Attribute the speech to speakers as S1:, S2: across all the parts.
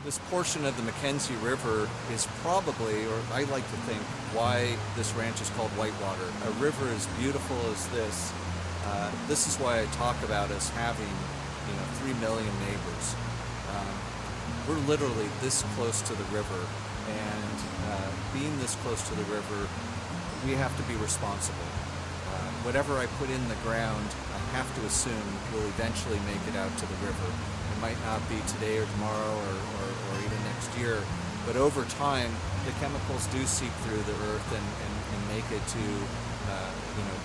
S1: This portion of the McKenzie River is probably, or I like to think, why this ranch is called Whitewater. A river as beautiful as this is why I talk about us having, 3 million neighbors. We're literally this close to the river, and being this close to the river, we have to be responsible. Whatever I put in the ground, I have to assume will eventually make it out to the river. It might not be today or tomorrow or even next year, but over time, the chemicals do seep through the earth and make it to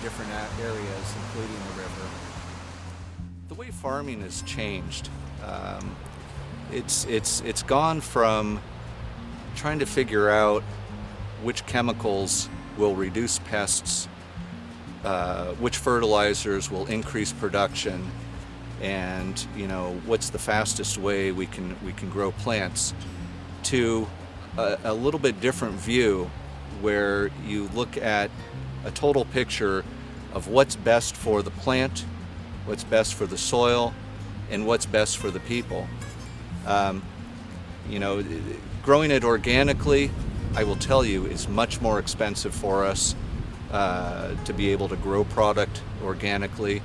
S1: different areas, including the river. The way farming has changed, it's gone from trying to figure out which chemicals will reduce pests, which fertilizers will increase production, and what's the fastest way we can grow plants, to a little bit different view where you look at a total picture of what's best for the plant, what's best for the soil, and what's best for the people. Growing it organically, I will tell you, is much more expensive for us to be able to grow product organically.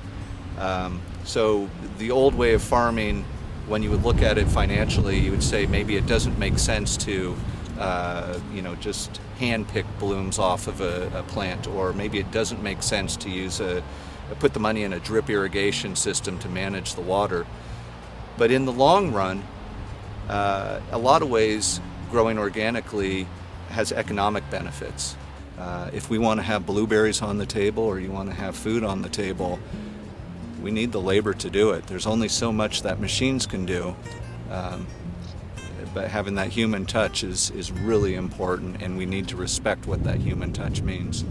S1: So the old way of farming, when you would look at it financially, you would say maybe it doesn't make sense to just hand-pick blooms off of a plant, or maybe it doesn't make sense to use put the money in a drip irrigation system to manage the water. But in the long run, a lot of ways growing organically has economic benefits. If we want to have blueberries on the table, or you want to have food on the table, we need the labor to do it. There's only so much that machines can do, but having that human touch is really important, and we need to respect what that human touch means.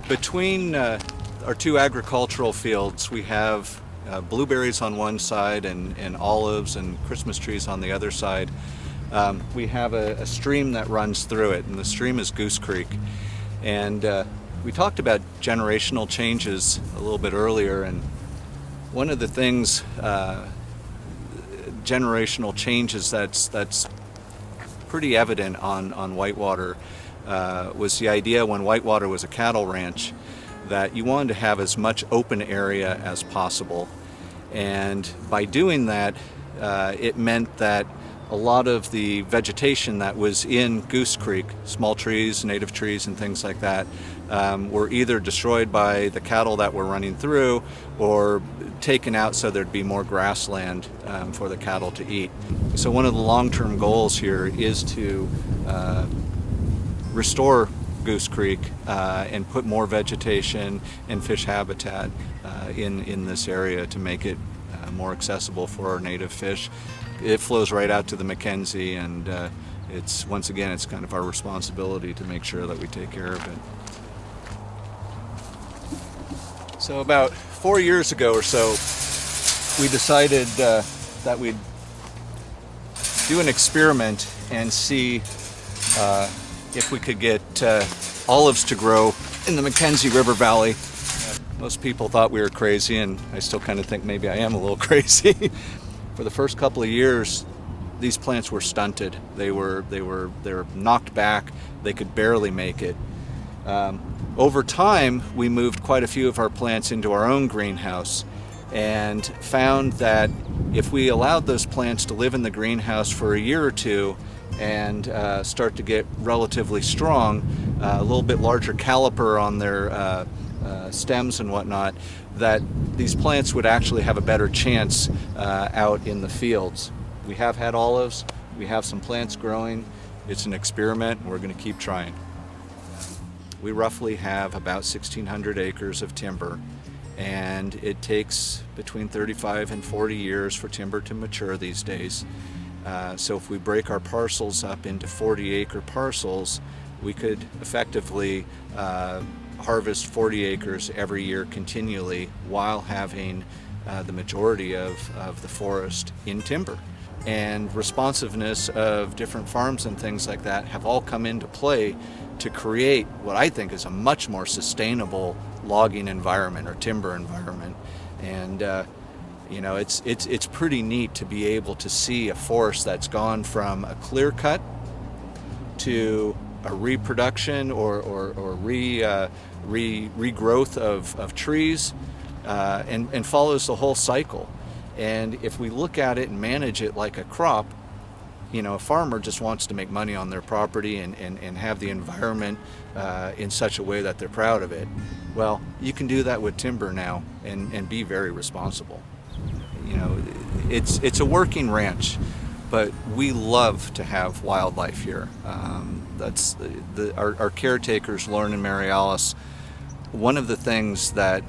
S1: Between our two agricultural fields, we have blueberries on one side and olives and Christmas trees on the other side. We have a stream that runs through it, and the stream is Goose Creek. And we talked about generational changes a little bit earlier, and one of the things, generational changes that's pretty evident on Whitewater was the idea when Whitewater was a cattle ranch that you wanted to have as much open area as possible. And by doing that, it meant that a lot of the vegetation that was in Goose Creek, small trees, native trees, and things like that, were either destroyed by the cattle that were running through or taken out so there'd be more grassland for the cattle to eat. So one of the long-term goals here is to restore Goose Creek and put more vegetation and fish habitat in this area to make it more accessible for our native fish. It flows right out to the McKenzie, and it's kind of our responsibility to make sure that we take care of it. So about 4 years ago or so, we decided that we'd do an experiment and see if we could get olives to grow in the McKenzie River Valley. Most people thought we were crazy, and I still kind of think maybe I am a little crazy. For the first couple of years, these plants were stunted. They were knocked back. They could barely make it. Over time, we moved quite a few of our plants into our own greenhouse and found that if we allowed those plants to live in the greenhouse for a year or two and start to get relatively strong, a little bit larger caliper on their stems and whatnot, that these plants would actually have a better chance out in the fields. We have had olives, we have some plants growing. It's an experiment, and we're going to keep trying. We roughly have about 1,600 acres of timber, and it takes between 35 and 40 years for timber to mature these days. So if we break our parcels up into 40-acre parcels, we could effectively harvest 40 acres every year continually while having the majority of the forest in timber. And responsiveness of different farms and things like that have all come into play to create what I think is a much more sustainable logging environment or timber environment. And You know, it's pretty neat to be able to see a forest that's gone from a clear cut to a reproduction or regrowth of trees, and follows the whole cycle. And if we look at it and manage it like a crop, you know, a farmer just wants to make money on their property and have the environment in such a way that they're proud of it. Well, you can do that with timber now and be very responsible. You know, it's a working ranch, but we love to have wildlife here. That's our caretakers, Lauren and Mary Alice. One of the things that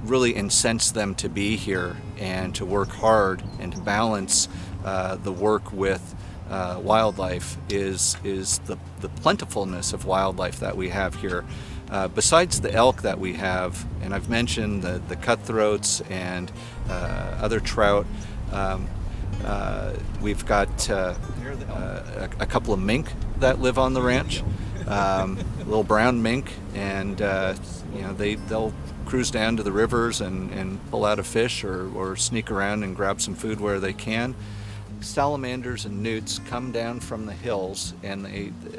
S1: really incents them to be here and to work hard and to balance the work with wildlife is the plentifulness of wildlife that we have here. Besides the elk that we have, and I've mentioned the cutthroats and other trout, we've got a couple of mink that live on the ranch, little brown mink, and you know, they'll cruise down to the rivers and pull out a fish or sneak around and grab some food where they can. Salamanders and newts come down from the hills, and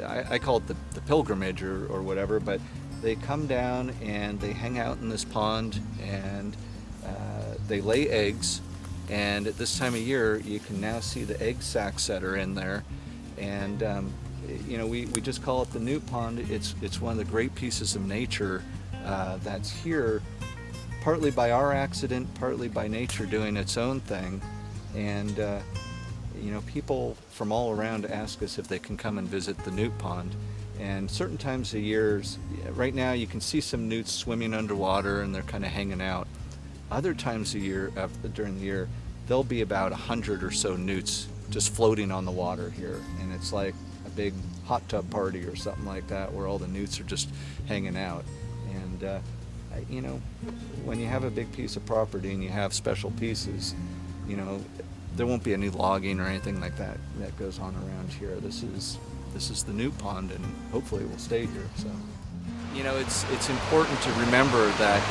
S1: I call it the pilgrimage or whatever, but they come down and they hang out in this pond, and they lay eggs. And at this time of year, you can now see the egg sacs that are in there. And you know, we just call it the newt pond. It's one of the great pieces of nature that's here, partly by our accident, partly by nature doing its own thing. And you know, people from all around ask us if they can come and visit the newt pond. And certain times of years, right now you can see some newts swimming underwater and they're kind of hanging out. Other times of year, during the year, there'll be about 100 or so newts just floating on the water here, and it's like a big hot tub party or something like that, where all the newts are just hanging out. And you know, when you have a big piece of property and you have special pieces, you know, there won't be any logging or anything like that that goes on around here. This is the newt pond, and hopefully it will stay here. So, you know, it's important to remember that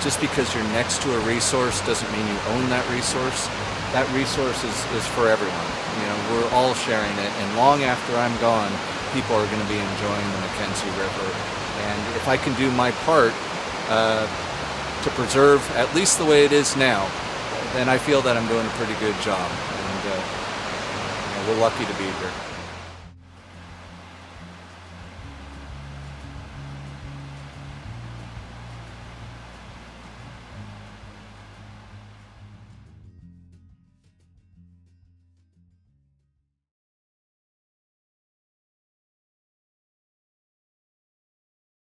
S1: just because you're next to a resource doesn't mean you own that resource. That resource is for everyone. You know, we're all sharing it, and long after I'm gone, people are going to be enjoying the McKenzie River. And if I can do my part to preserve at least the way it is now, then I feel that I'm doing a pretty good job. And you know, we're lucky to be here.